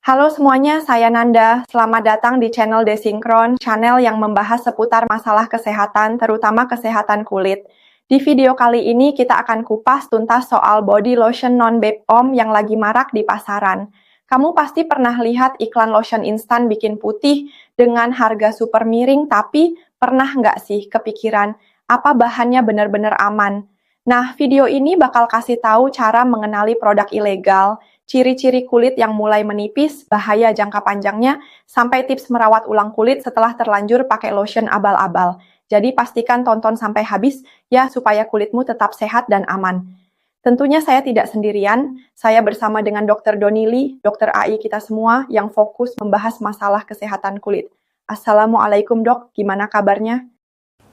Halo semuanya, saya Nanda. Selamat datang di channel Desinkron, channel yang membahas seputar masalah kesehatan, terutama kesehatan kulit. Di video kali ini kita akan kupas tuntas soal body lotion non-BPOM yang lagi marak di pasaran. Kamu pasti pernah lihat iklan lotion instan bikin putih dengan harga super miring, tapi pernah nggak sih kepikiran apa bahannya benar-benar aman? Nah, video ini bakal kasih tahu cara mengenali produk ilegal, ciri-ciri kulit yang mulai menipis, bahaya jangka panjangnya, sampai tips merawat ulang kulit setelah terlanjur pakai lotion abal-abal. Jadi pastikan tonton sampai habis ya supaya kulitmu tetap sehat dan aman. Tentunya saya tidak sendirian, saya bersama dengan Dr. Donili, dokter AI kita semua yang fokus membahas masalah kesehatan kulit. Assalamualaikum dok, gimana kabarnya?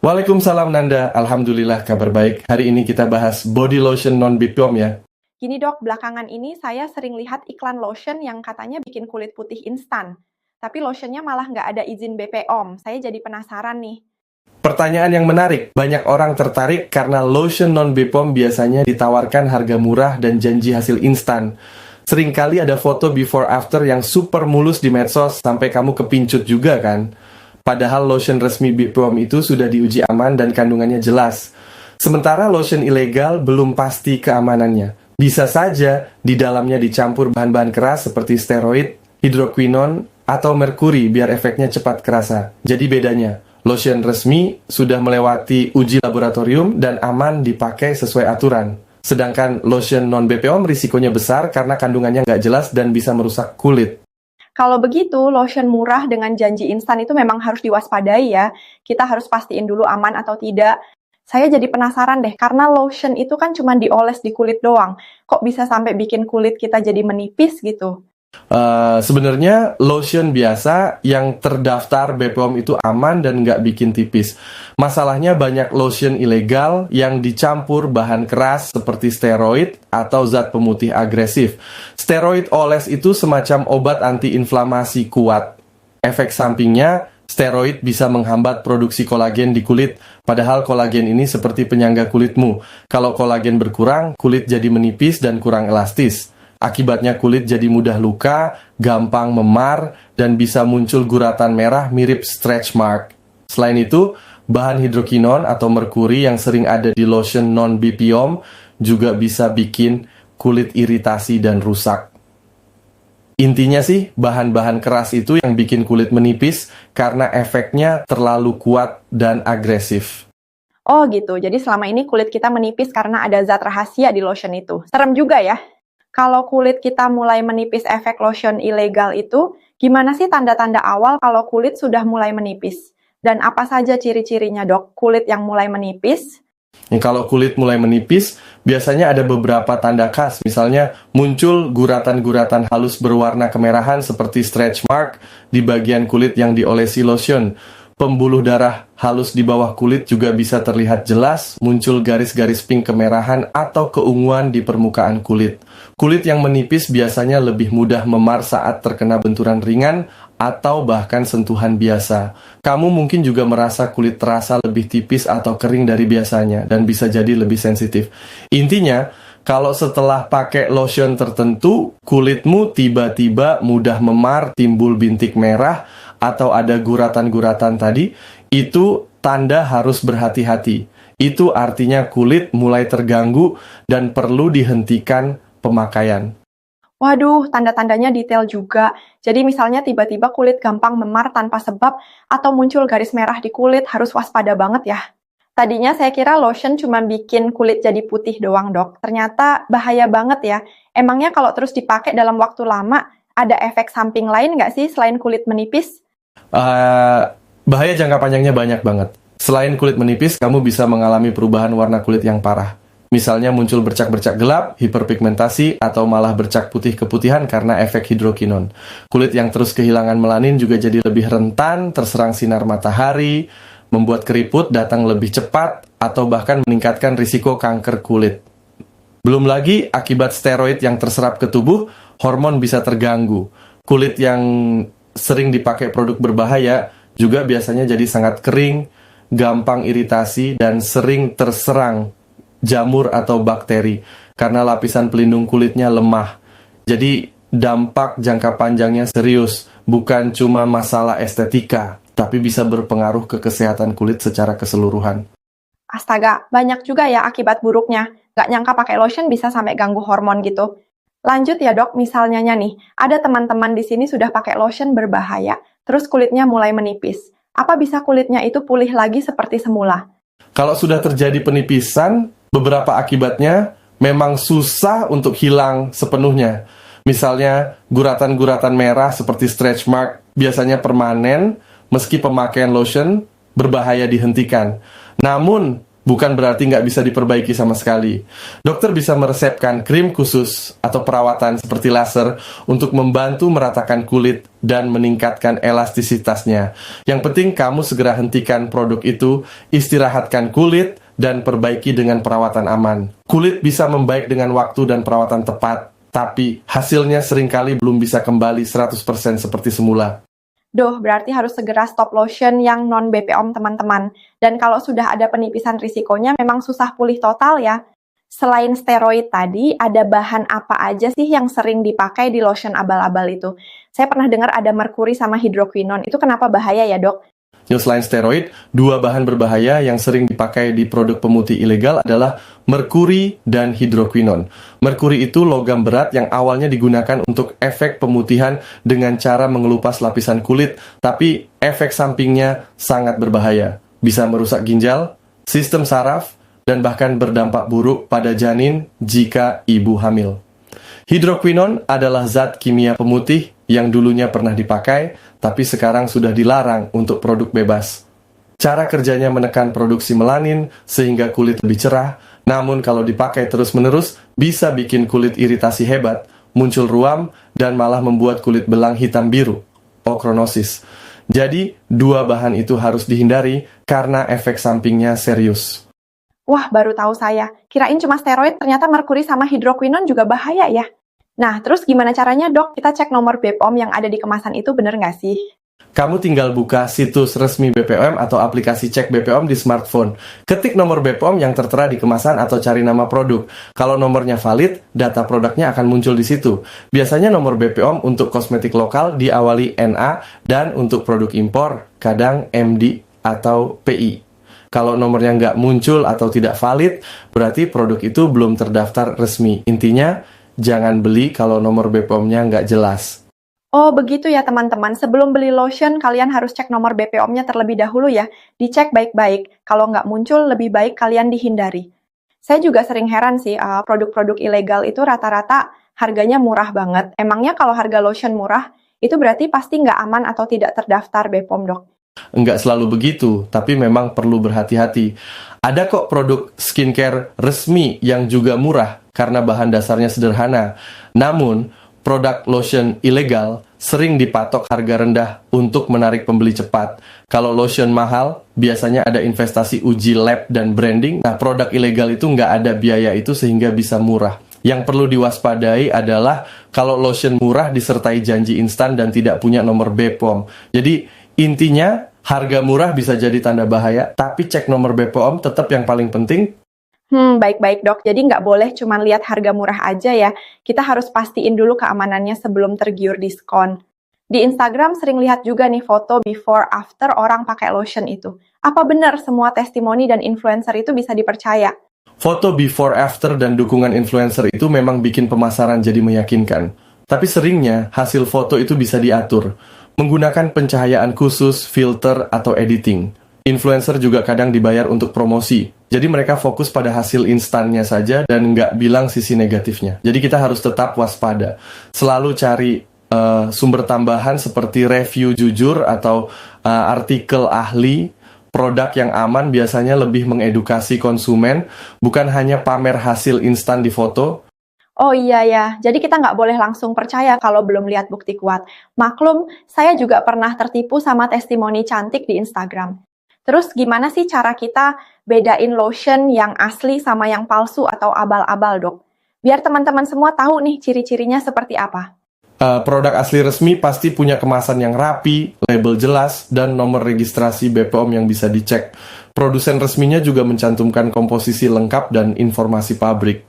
Waalaikumsalam Nanda, Alhamdulillah kabar baik. Hari ini kita bahas body lotion non-BPOM ya. Gini dok, belakangan ini saya sering lihat iklan lotion yang katanya bikin kulit putih instan. Tapi lotionnya malah nggak ada izin BPOM. Saya jadi penasaran nih. Pertanyaan yang menarik, banyak orang tertarik karena lotion non-BPOM biasanya ditawarkan harga murah dan janji hasil instan. Seringkali ada foto before after yang super mulus di medsos sampai kamu kepincut juga kan? Padahal lotion resmi BPOM itu sudah diuji aman dan kandungannya jelas. Sementara lotion ilegal belum pasti keamanannya. Bisa saja di dalamnya dicampur bahan-bahan keras seperti steroid, hidroquinon, atau merkuri biar efeknya cepat kerasa. Jadi bedanya, lotion resmi sudah melewati uji laboratorium dan aman dipakai sesuai aturan. Sedangkan lotion non-BPOM risikonya besar karena kandungannya nggak jelas dan bisa merusak kulit. Kalau begitu, lotion murah dengan janji instan itu memang harus diwaspadai ya. Kita harus pastiin dulu aman atau tidak. Saya jadi penasaran deh, karena lotion itu kan cuma dioles di kulit doang. Kok bisa sampai bikin kulit kita jadi menipis gitu? Sebenarnya lotion biasa yang terdaftar BPOM itu aman dan nggak bikin tipis. Masalahnya banyak lotion ilegal yang dicampur bahan keras seperti steroid atau zat pemutih agresif. Steroid oles itu semacam obat antiinflamasi kuat. Efek sampingnya, steroid bisa menghambat produksi kolagen di kulit, padahal kolagen ini seperti penyangga kulitmu. Kalau kolagen berkurang, kulit jadi menipis dan kurang elastis. Akibatnya kulit jadi mudah luka, gampang memar, dan bisa muncul guratan merah mirip stretch mark. Selain itu, bahan hidroquinon atau merkuri yang sering ada di lotion non-BPOM juga bisa bikin kulit iritasi dan rusak. Intinya sih, bahan-bahan keras itu yang bikin kulit menipis karena efeknya terlalu kuat dan agresif. Oh gitu, jadi selama ini kulit kita menipis karena ada zat rahasia di lotion itu. Serem juga ya. Kalau kulit kita mulai menipis efek lotion ilegal itu, gimana sih tanda-tanda awal kalau kulit sudah mulai menipis? Dan apa saja ciri-cirinya dok, kulit yang mulai menipis? Kalau kulit mulai menipis, biasanya ada beberapa tanda khas. Misalnya muncul guratan-guratan halus berwarna kemerahan seperti stretch mark di bagian kulit yang diolesi lotion. Pembuluh darah halus di bawah kulit juga bisa terlihat jelas, muncul garis-garis pink kemerahan atau keunguan di permukaan kulit. Kulit yang menipis biasanya lebih mudah memar saat terkena benturan ringan atau bahkan sentuhan biasa. Kamu mungkin juga merasa kulit terasa lebih tipis atau kering dari biasanya dan bisa jadi lebih sensitif. Intinya, kalau setelah pakai lotion tertentu, kulitmu tiba-tiba mudah memar, timbul bintik merah, atau ada guratan-guratan tadi, itu tanda harus berhati-hati. Itu artinya kulit mulai terganggu dan perlu dihentikan pemakaian. Waduh, tanda-tandanya detail juga. Jadi misalnya tiba-tiba kulit gampang memar tanpa sebab atau muncul garis merah di kulit, harus waspada banget ya. Tadinya saya kira lotion cuma bikin kulit jadi putih doang dok. Ternyata bahaya banget ya. Emangnya kalau terus dipakai dalam waktu lama, ada efek samping lain nggak sih selain kulit menipis? Bahaya jangka panjangnya banyak banget. Selain kulit menipis, kamu bisa mengalami perubahan warna kulit yang parah. Misalnya muncul bercak-bercak gelap, hiperpigmentasi, atau malah bercak putih keputihan karena efek hidroquinon. Kulit yang terus kehilangan melanin juga jadi lebih rentan, terserang sinar matahari, membuat keriput datang lebih cepat, atau bahkan meningkatkan risiko kanker kulit. Belum lagi, akibat steroid yang terserap ke tubuh, hormon bisa terganggu. Kulit yang sering dipakai produk berbahaya juga biasanya jadi sangat kering, gampang iritasi, dan sering terserang jamur atau bakteri karena lapisan pelindung kulitnya lemah. Jadi dampak jangka panjangnya serius, bukan cuma masalah estetika, tapi bisa berpengaruh ke kesehatan kulit secara keseluruhan. Astaga, banyak juga ya akibat buruknya. Gak nyangka pakai lotion bisa sampai ganggu hormon gitu. Lanjut ya dok, misalnya nih, ada teman-teman di sini sudah pakai lotion berbahaya, terus kulitnya mulai menipis. Apa bisa kulitnya itu pulih lagi seperti semula? Kalau sudah terjadi penipisan, beberapa akibatnya memang susah untuk hilang sepenuhnya. Misalnya, guratan-guratan merah seperti stretch mark biasanya permanen, meski pemakaian lotion berbahaya dihentikan. Namun, bukan berarti nggak bisa diperbaiki sama sekali. Dokter bisa meresepkan krim khusus atau perawatan seperti laser untuk membantu meratakan kulit dan meningkatkan elastisitasnya. Yang penting kamu segera hentikan produk itu, istirahatkan kulit, dan perbaiki dengan perawatan aman. Kulit bisa membaik dengan waktu dan perawatan tepat, tapi hasilnya seringkali belum bisa kembali 100% seperti semula. Duh, berarti harus segera stop lotion yang non-BPOM teman-teman. Dan kalau sudah ada penipisan risikonya memang susah pulih total ya. Selain steroid tadi, ada bahan apa aja sih yang sering dipakai di lotion abal-abal itu? Saya pernah dengar ada merkuri sama hidroquinone. Itu kenapa bahaya ya dok? Selain steroid, dua bahan berbahaya yang sering dipakai di produk pemutih ilegal adalah merkuri dan hidroquinone. Merkuri itu logam berat yang awalnya digunakan untuk efek pemutihan dengan cara mengelupas lapisan kulit, tapi efek sampingnya sangat berbahaya. Bisa merusak ginjal, sistem saraf, dan bahkan berdampak buruk pada janin jika ibu hamil. Hidroquinone adalah zat kimia pemutih yang dulunya pernah dipakai, tapi sekarang sudah dilarang untuk produk bebas. Cara kerjanya menekan produksi melanin sehingga kulit lebih cerah, namun kalau dipakai terus-menerus bisa bikin kulit iritasi hebat, muncul ruam, dan malah membuat kulit belang hitam biru, ochronosis. Jadi, dua bahan itu harus dihindari karena efek sampingnya serius. Wah, baru tahu saya. Kirain cuma steroid, ternyata merkuri sama hidroquinone juga bahaya ya. Nah, terus gimana caranya dok? Kita cek nomor BPOM yang ada di kemasan itu bener nggak sih? Kamu tinggal buka situs resmi BPOM atau aplikasi cek BPOM di smartphone. Ketik nomor BPOM yang tertera di kemasan atau cari nama produk. Kalau nomornya valid, data produknya akan muncul di situ. Biasanya nomor BPOM untuk kosmetik lokal diawali NA dan untuk produk impor, kadang MD atau PI. Kalau nomornya nggak muncul atau tidak valid, berarti produk itu belum terdaftar resmi. Intinya, jangan beli kalau nomor BPOM-nya nggak jelas. Oh, begitu ya teman-teman. Sebelum beli lotion, kalian harus cek nomor BPOM-nya terlebih dahulu ya. Dicek baik-baik. Kalau nggak muncul, lebih baik kalian dihindari. Saya juga sering heran sih, produk-produk ilegal itu rata-rata harganya murah banget. Emangnya kalau harga lotion murah, itu berarti pasti nggak aman atau tidak terdaftar BPOM, dok? Enggak selalu begitu, tapi memang perlu berhati-hati. Ada kok produk skincare resmi yang juga murah karena bahan dasarnya sederhana. Namun, produk lotion ilegal sering dipatok harga rendah untuk menarik pembeli cepat. Kalau lotion mahal, biasanya ada investasi uji lab dan branding. Nah, produk ilegal itu nggak ada biaya itu sehingga bisa murah. Yang perlu diwaspadai adalah kalau lotion murah disertai janji instan dan tidak punya nomor BPOM. Jadi, intinya, harga murah bisa jadi tanda bahaya, tapi cek nomor BPOM tetap yang paling penting. Baik-baik dok. Jadi nggak boleh cuma lihat harga murah aja ya. Kita harus pastiin dulu keamanannya sebelum tergiur diskon. Di Instagram sering lihat juga nih foto before after orang pakai lotion itu. Apa benar semua testimoni dan influencer itu bisa dipercaya? Foto before after dan dukungan influencer itu memang bikin pemasaran jadi meyakinkan. Tapi seringnya hasil foto itu bisa diatur menggunakan pencahayaan khusus, filter, atau editing. Influencer juga kadang dibayar untuk promosi. Jadi mereka fokus pada hasil instannya saja dan nggak bilang sisi negatifnya. Jadi kita harus tetap waspada. Selalu cari sumber tambahan seperti review jujur atau artikel ahli. Produk yang aman biasanya lebih mengedukasi konsumen, bukan hanya pamer hasil instan di foto. Oh iya ya, jadi kita nggak boleh langsung percaya kalau belum lihat bukti kuat. Maklum, saya juga pernah tertipu sama testimoni cantik di Instagram. Terus gimana sih cara kita bedain lotion yang asli sama yang palsu atau abal-abal, dok? Biar teman-teman semua tahu nih ciri-cirinya seperti apa. Produk asli resmi pasti punya kemasan yang rapi, label jelas, dan nomor registrasi BPOM yang bisa dicek. Produsen resminya juga mencantumkan komposisi lengkap dan informasi pabrik.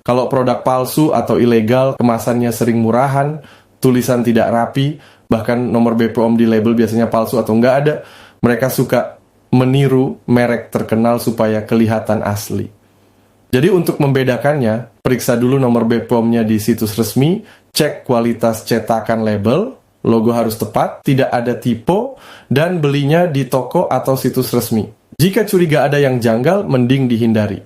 Kalau produk palsu atau ilegal, kemasannya sering murahan, tulisan tidak rapi, bahkan nomor BPOM di label biasanya palsu atau nggak ada. Mereka suka meniru merek terkenal supaya kelihatan asli. Jadi untuk membedakannya, periksa dulu nomor BPOM-nya di situs resmi, cek kualitas cetakan label, logo harus tepat, tidak ada typo, dan belinya di toko atau situs resmi. Jika curiga ada yang janggal, mending dihindari.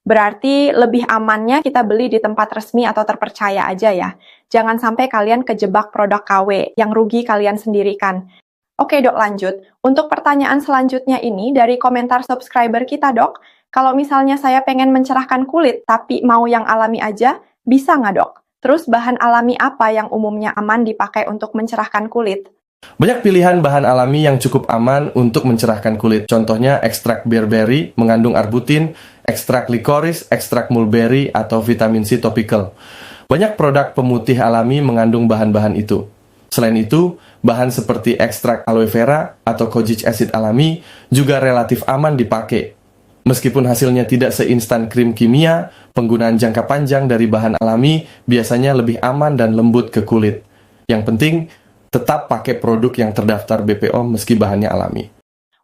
Berarti lebih amannya kita beli di tempat resmi atau terpercaya aja ya. Jangan sampai kalian kejebak produk KW, yang rugi kalian sendiri kan. Oke dok, lanjut. Untuk pertanyaan selanjutnya ini dari komentar subscriber kita dok, kalau misalnya saya pengen mencerahkan kulit tapi mau yang alami aja, bisa nggak dok? Terus bahan alami apa yang umumnya aman dipakai untuk mencerahkan kulit? Banyak pilihan bahan alami yang cukup aman untuk mencerahkan kulit. Contohnya ekstrak bearberry mengandung arbutin, ekstrak likoris, ekstrak mulberry, atau vitamin C topical. Banyak produk pemutih alami mengandung bahan-bahan itu. Selain itu, bahan seperti ekstrak aloe vera atau kojic acid alami juga relatif aman dipakai. Meskipun hasilnya tidak seinstan krim kimia, penggunaan jangka panjang dari bahan alami biasanya lebih aman dan lembut ke kulit. Yang penting, tetap pakai produk yang terdaftar BPOM meski bahannya alami.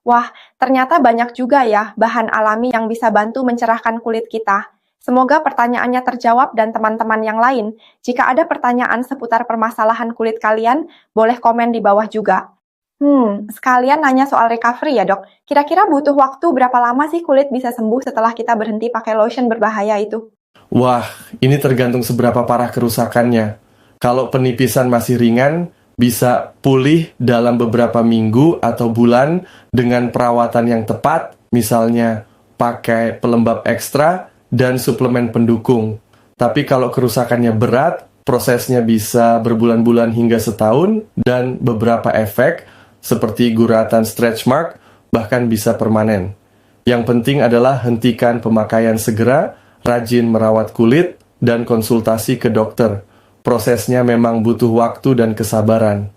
Wah, ternyata banyak juga ya bahan alami yang bisa bantu mencerahkan kulit kita. Semoga pertanyaannya terjawab dan teman-teman yang lain. Jika ada pertanyaan seputar permasalahan kulit kalian, boleh komen di bawah juga. Sekalian nanya soal recovery ya dok. Kira-kira butuh waktu berapa lama sih kulit bisa sembuh setelah kita berhenti pakai lotion berbahaya itu? Wah, ini tergantung seberapa parah kerusakannya. Kalau penipisan masih ringan, bisa pulih dalam beberapa minggu atau bulan dengan perawatan yang tepat, misalnya pakai pelembab ekstra dan suplemen pendukung. Tapi kalau kerusakannya berat, prosesnya bisa berbulan-bulan hingga setahun dan beberapa efek seperti guratan stretch mark bahkan bisa permanen. Yang penting adalah hentikan pemakaian segera, rajin merawat kulit, dan konsultasi ke dokter. Prosesnya memang butuh waktu dan kesabaran.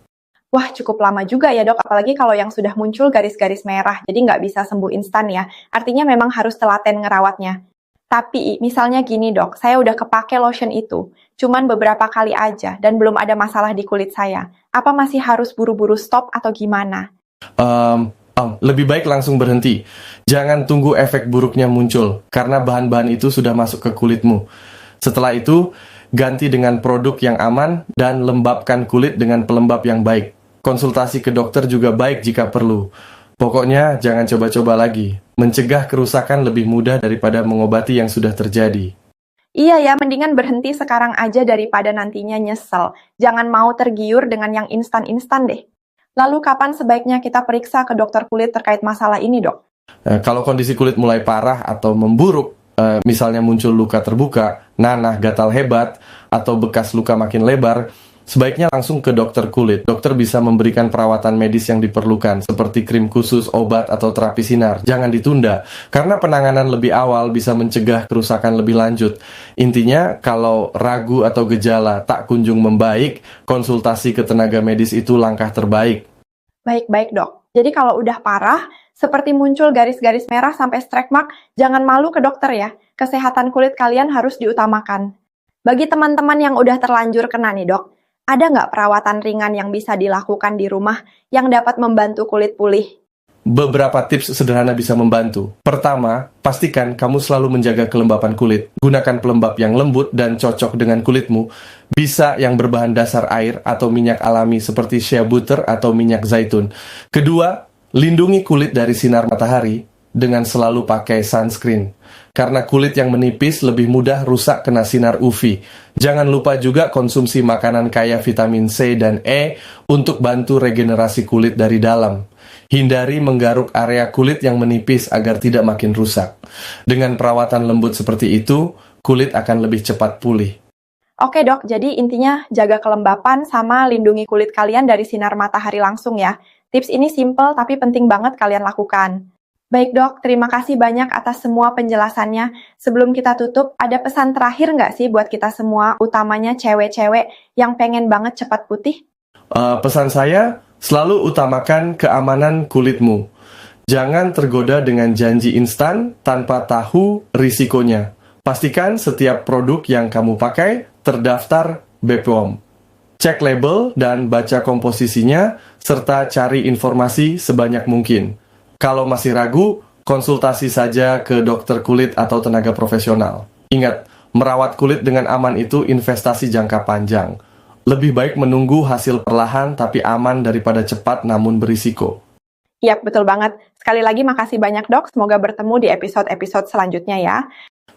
Wah, cukup lama juga ya dok, apalagi kalau yang sudah muncul garis-garis merah, jadi nggak bisa sembuh instan ya. Artinya memang harus telaten ngerawatnya. Tapi misalnya gini dok, saya udah kepake lotion itu, cuman beberapa kali aja, dan belum ada masalah di kulit saya. Apa masih harus buru-buru stop atau gimana? Lebih baik langsung berhenti. Jangan tunggu efek buruknya muncul, karena bahan-bahan itu sudah masuk ke kulitmu. Setelah itu, ganti dengan produk yang aman dan lembabkan kulit dengan pelembab yang baik. Konsultasi ke dokter juga baik jika perlu. Pokoknya jangan coba-coba lagi. Mencegah kerusakan lebih mudah daripada mengobati yang sudah terjadi. Iya ya, mendingan berhenti sekarang aja daripada nantinya nyesel. Jangan mau tergiur dengan yang instan-instan deh. Lalu kapan sebaiknya kita periksa ke dokter kulit terkait masalah ini dok? Kalau kondisi kulit mulai parah atau memburuk, misalnya muncul luka terbuka, nanah, gatal hebat, atau bekas luka makin lebar, sebaiknya langsung ke dokter kulit. Dokter bisa memberikan perawatan medis yang diperlukan, seperti krim khusus, obat, atau terapi sinar. Jangan ditunda, karena penanganan lebih awal bisa mencegah kerusakan lebih lanjut. Intinya, kalau ragu atau gejala tak kunjung membaik, konsultasi ke tenaga medis itu langkah terbaik. Baik-baik dok. Jadi kalau udah parah, seperti muncul garis-garis merah sampai stretch mark, jangan malu ke dokter ya. Kesehatan kulit kalian harus diutamakan. Bagi teman-teman yang udah terlanjur kena nih dok, ada nggak perawatan ringan yang bisa dilakukan di rumah yang dapat membantu kulit pulih? Beberapa tips sederhana bisa membantu. Pertama, pastikan kamu selalu menjaga kelembapan kulit. Gunakan pelembab yang lembut dan cocok dengan kulitmu. Bisa yang berbahan dasar air atau minyak alami seperti shea butter atau minyak zaitun. Kedua, lindungi kulit dari sinar matahari dengan selalu pakai sunscreen. Karena kulit yang menipis lebih mudah rusak kena sinar UV. Jangan lupa juga konsumsi makanan kaya vitamin C dan E untuk bantu regenerasi kulit dari dalam. Hindari menggaruk area kulit yang menipis agar tidak makin rusak. Dengan perawatan lembut seperti itu, kulit akan lebih cepat pulih. Oke dok, jadi intinya jaga kelembapan sama lindungi kulit kalian dari sinar matahari langsung ya. Tips ini simple tapi penting banget kalian lakukan. Baik dok, terima kasih banyak atas semua penjelasannya. Sebelum kita tutup, ada pesan terakhir nggak sih buat kita semua, utamanya cewek-cewek yang pengen banget cepat putih? Pesan saya, selalu utamakan keamanan kulitmu. Jangan tergoda dengan janji instan tanpa tahu risikonya. Pastikan setiap produk yang kamu pakai terdaftar BPOM. Cek label dan baca komposisinya, serta cari informasi sebanyak mungkin. Kalau masih ragu, konsultasi saja ke dokter kulit atau tenaga profesional. Ingat, merawat kulit dengan aman itu investasi jangka panjang. Lebih baik menunggu hasil perlahan tapi aman daripada cepat namun berisiko. Iya, betul banget. Sekali lagi makasih banyak dok, semoga bertemu di episode-episode selanjutnya ya.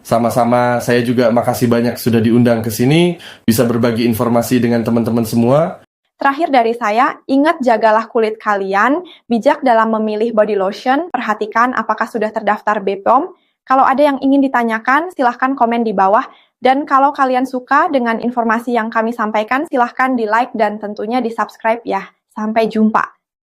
Sama-sama, saya juga makasih banyak sudah diundang ke sini, bisa berbagi informasi dengan teman-teman semua. Terakhir dari saya, ingat jagalah kulit kalian, bijak dalam memilih body lotion, perhatikan apakah sudah terdaftar BPOM. Kalau ada yang ingin ditanyakan, silahkan komen di bawah. Dan kalau kalian suka dengan informasi yang kami sampaikan, silahkan di like dan tentunya di subscribe ya. Sampai jumpa.